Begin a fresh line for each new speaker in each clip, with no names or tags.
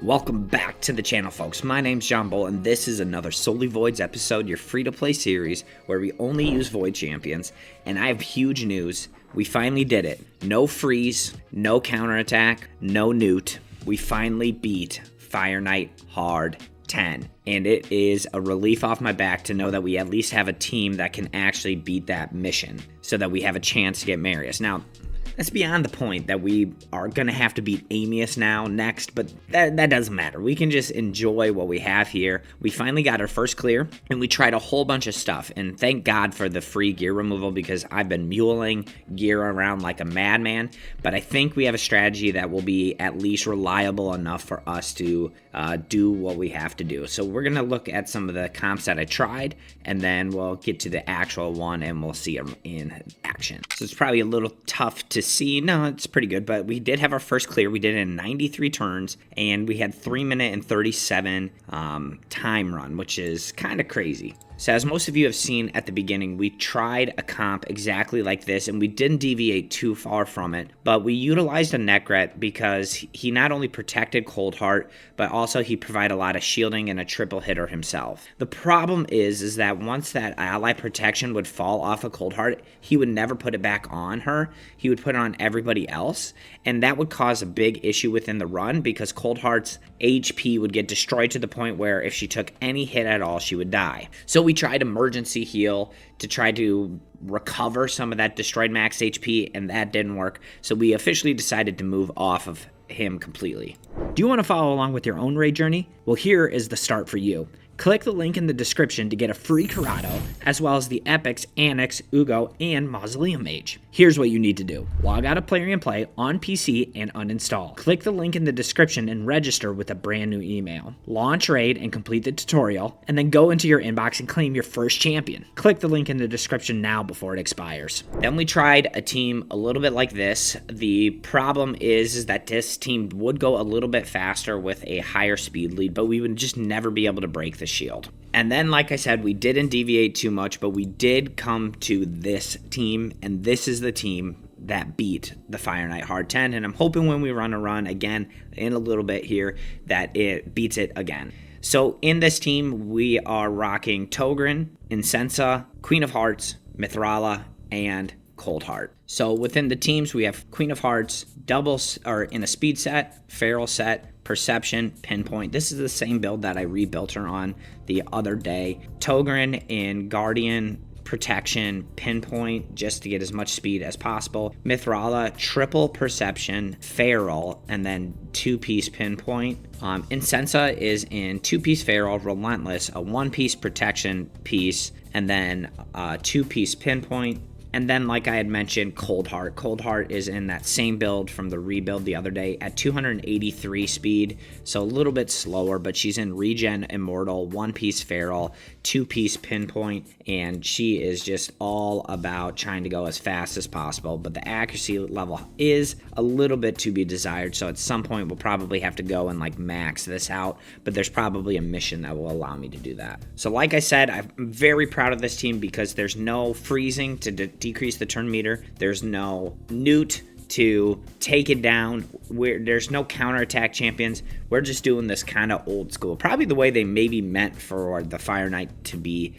Welcome back to the channel, folks. My name's John Bull, and this is another Solely Voids episode, your free-to-play series where we only use Void champions. And I have huge news. We finally did it. No freeze, no counterattack, no Gnut. We finally beat Fireknight Hard 10. And it is a relief off my back to know that we at least have a team that can actually beat that mission so that we have a chance to get Marius. Now, that's beyond the point that we are going to have to beat Amius next, but that doesn't matter. We can just enjoy what we have here. We finally got our first clear, and we tried a whole bunch of stuff, and thank God for the free gear removal because I've been muling gear around like a madman, but I think we have a strategy that will be at least reliable enough for us to do what we have to do. So we're going to look at some of the comps that I tried, and then we'll get to the actual one, and we'll see them in action. So it's probably a little tough to see. No, it's pretty good, but we did have our first clear. We did it in 93 turns, and we had 3 minute and 37 time run, which is kind of crazy. So as most of you have seen at the beginning, we tried a comp exactly like this, and we didn't deviate too far from it, but we utilized a Necret because he not only protected Cold Heart, but also he provided a lot of shielding and a triple hitter himself. The problem is that once that ally protection would fall off of Cold Heart, he would never put it back on her. He would put it on everybody else, and that would cause a big issue within the run because Cold Heart's HP would get destroyed to the point where if she took any hit at all, she would die. So we tried emergency heal to try to recover some of that destroyed max HP, and that didn't work. So we officially decided to move off of him completely. Do you want to follow along with your own raid journey? Well, here is the start for you. Click the link in the description to get a free Karato, as well as the epics Anax, Uugo, and Mausoleum Mage. Here's what you need to do. Log out of Plarium and Play on PC and uninstall. Click the link in the description and register with a brand new email. Launch raid and complete the tutorial, and then go into your inbox and claim your first champion. Click the link in the description now before it expires. Then we tried a team a little bit like this. The problem is that this team would go a little bit faster with a higher speed lead, but we would just never be able to break the shield. And then, like I said, we didn't deviate too much, but we did come to this team, and this is the team that beat the Fireknight Hard 10, and I'm hoping when we run a run again in a little bit here that it beats it again. So in this team, we are rocking Togrin, Incensa, Queen of Hearts, Mithrala, and Cold Heart. So within the teams, we have Queen of Hearts, doubles, or in a speed set, feral set, perception, pinpoint. This is the same build that I rebuilt her on the other day. Togrin in guardian, protection, pinpoint, just to get as much speed as possible. Mithrala, triple perception, feral, and then 2-piece pinpoint. Incensa is in 2-piece feral, relentless, a 1-piece protection piece, and then 2-piece pinpoint. And then, like I had mentioned, Cold Heart. Cold Heart is in that same build from the rebuild the other day at 283 speed, so a little bit slower, but she's in Regen Immortal, 1-piece Feral, 2-piece Pinpoint, and she is just all about trying to go as fast as possible, but the accuracy level is a little bit to be desired, so at some point we'll probably have to go and like max this out, but there's probably a mission that will allow me to do that. So like I said, I'm very proud of this team because there's no freezing to decrease the turn meter. There's no Gnut to take it down. There's no counterattack champions. We're just doing this kind of old school, probably the way they maybe meant for the Fireknight to be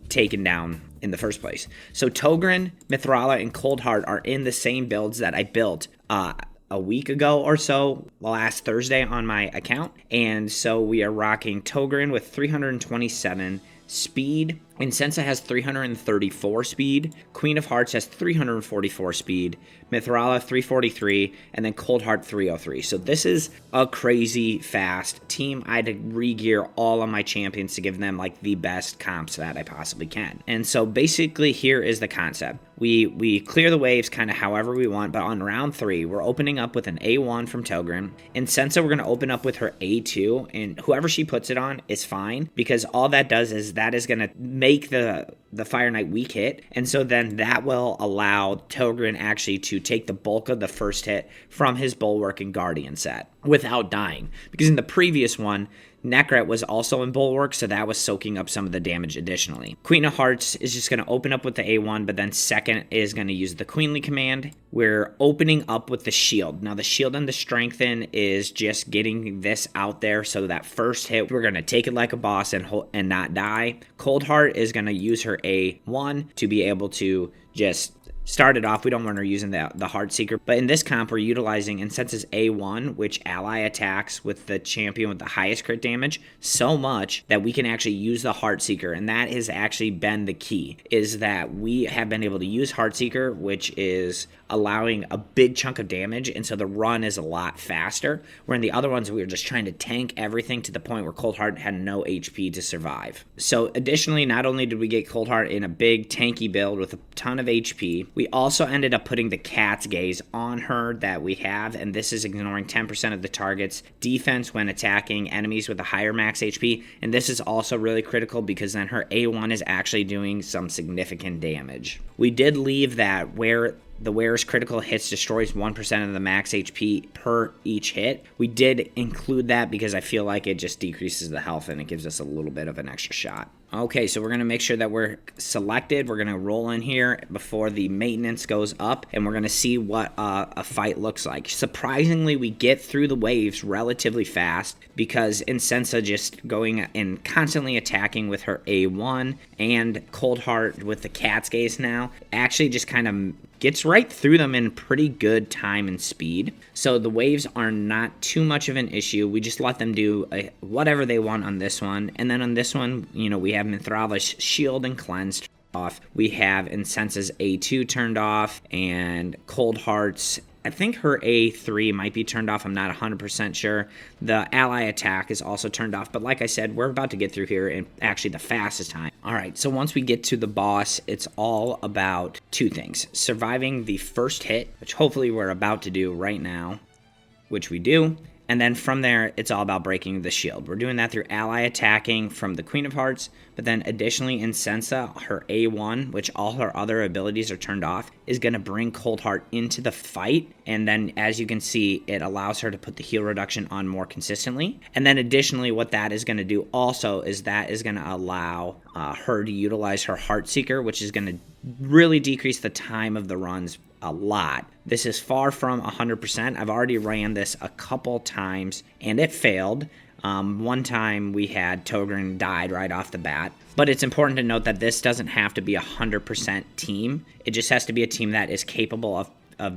taken down in the first place. So Togrin, Mithrala, and Cold Heart are in the same builds that I built a week ago or so, last Thursday on my account. And so we are rocking Togrin with 327 speed. Incensa has 334 speed. Queen of Hearts has 344 speed. Mithrala 343, and then Cold Heart 303. So this is a crazy fast team. I had to re-gear all of my champions to give them like the best comps that I possibly can. And so basically here is the concept. We clear the waves kind of however we want, but on round 3, we're opening up with an A1 from Togrin. Incensa, we're going to open up with her A2, and whoever she puts it on is fine, because all that does is that is going to make the the Fireknight weak hit, and so then that will allow Togren actually to take the bulk of the first hit from his Bulwark and Guardian set without dying. Because in the previous one, Nekret was also in Bulwark, so that was soaking up some of the damage additionally. Queen of Hearts is just going to open up with the A1, but then second is going to use the Queenly command. We're opening up with the shield. Now the shield and the strengthen is just getting this out there so that first hit, we're going to take it like a boss and not die. Cold Heart is going to use her A1 to be able to just started off. We don't want her using the Heartseeker, but in this comp we're utilizing, and since it's A1, which ally attacks with the champion with the highest crit damage so much that we can actually use the Heartseeker, and that has actually been the key, is that we have been able to use Heartseeker, which is allowing a big chunk of damage, and so the run is a lot faster, where in the other ones we were just trying to tank everything to the point where Cold Heart had no HP to survive. So additionally, not only did we get Cold Heart in a big tanky build with a ton of HP, we also ended up putting the Cat's Gaze on her that we have, and this is ignoring 10% of the target's defense when attacking enemies with a higher max HP, and this is also really critical because then her A1 is actually doing some significant damage. We did leave that where the wearer's critical hits destroys 1% of the max HP per each hit. We did include that because I feel like it just decreases the health and it gives us a little bit of an extra shot. Okay, so we're going to make sure that we're selected. We're going to roll in here before the maintenance goes up, and we're going to see what a fight looks like. Surprisingly, we get through the waves relatively fast because Insensa just going and constantly attacking with her A1 and Cold Heart with the Cat's Gaze now actually just kind of gets right through them in pretty good time and speed. So the waves are not too much of an issue. We just let them do whatever they want on this one. And then on this one, you know, we have Mithrala's shield and cleansed off. We have Insensa's A2 turned off, and Cold Heart's, I think her A3 might be turned off. I'm not 100% sure. The ally attack is also turned off. But like I said, we're about to get through here in actually the fastest time. All right, so once we get to the boss, it's all about two things. Surviving the first hit, which hopefully we're about to do right now, which we do. And then from there, it's all about breaking the shield. We're doing that through ally attacking from the Queen of Hearts, but then additionally Insensa, her A1, which all her other abilities are turned off, is going to bring Cold Heart into the fight. And then as you can see, it allows her to put the heal reduction on more consistently. And then additionally, what that is going to do also is that is going to allow her to utilize her Heartseeker, which is going to really decrease the time of the runs a lot. This is far from 100%. I've already ran this a couple times and it failed. One time we had Togren died right off the bat. But it's important to note that this doesn't have to be a 100% team. It just has to be a team that is capable of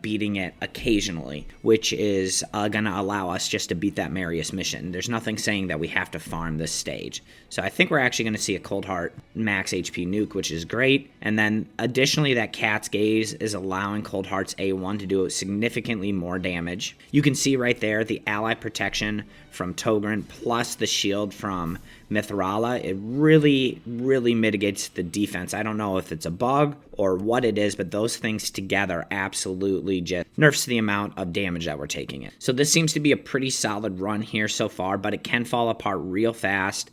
beating it occasionally, which is going to allow us just to beat that Marius mission. There's nothing saying that we have to farm this stage. So I think we're actually going to see a Cold Heart max HP nuke, which is great. And then additionally, that Cat's Gaze is allowing Cold Heart's A1 to do significantly more damage. You can see right there the ally protection from Togren plus the shield from Mithrala. It really, really mitigates the defense. I don't know if it's a bug or what it is, but those things together absolutely just nerfs the amount of damage that we're taking it. So this seems to be a pretty solid run here so far, but it can fall apart real fast.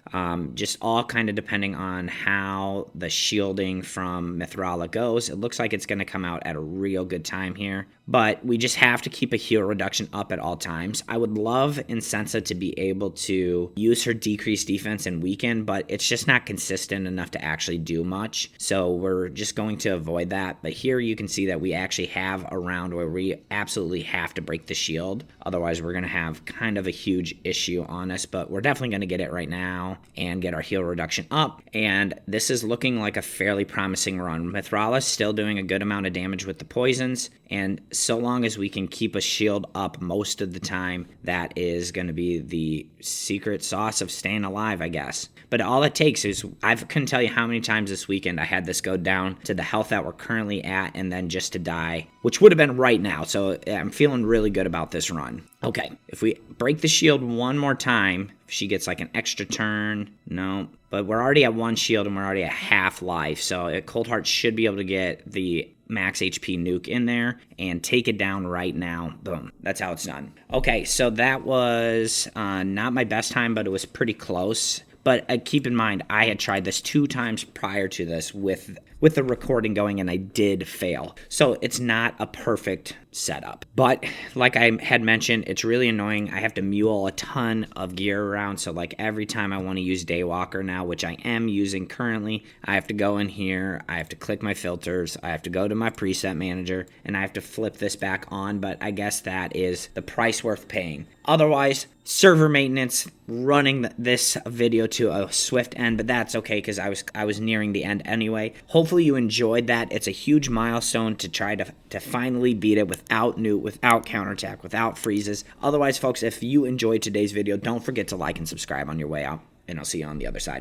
Just all kind of depending on how the shielding from Mithrala goes. It looks like it's going to come out at a real good time here, but we just have to keep a heal reduction up at all times. I would love Insensa to be able to use her decreased defense and weaken, but it's just not consistent enough to actually do much. So we're just going to avoid that. But here you can see that we actually have a round where we absolutely have to break the shield. Otherwise, we're going to have kind of a huge issue on us, but we're definitely going to get it right now and get our heal reduction up. And this is looking like a fairly promising run. Mithrala's still doing a good amount of damage with the poisons, and so long as we can keep a shield up most of the time, that is going to be the secret sauce of staying alive, I guess. But all it takes is, I couldn't tell you how many times this weekend I had this go down to the health that we're currently at and then just to die, which would have been right now. So I'm feeling really good about this run. Okay, if we break the shield one more time, if she gets like an extra turn, no. But we're already at one shield and we're already at half life. So Cold Heart should be able to get the max HP nuke in there and take it down right now. Boom. That's how it's done. Okay, so that was not my best time, but it was pretty close. But keep in mind, I had tried this 2 times prior to this with the recording going, and I did fail. So it's not a perfect setup. But like I had mentioned, it's really annoying. I have to mule a ton of gear around. So like every time I want to use Daywalker now, which I am using currently, I have to go in here, I have to click my filters, I have to go to my preset manager, and I have to flip this back on. But I guess that is the price worth paying. Otherwise, server maintenance, running this video to a swift end, but that's okay because I was nearing the end anyway. Hopefully you enjoyed that. It's a huge milestone to try to finally beat it without Gnut, without counterattack, without freezes. Otherwise, folks, if you enjoyed today's video, don't forget to like and subscribe on your way out, and I'll see you on the other side.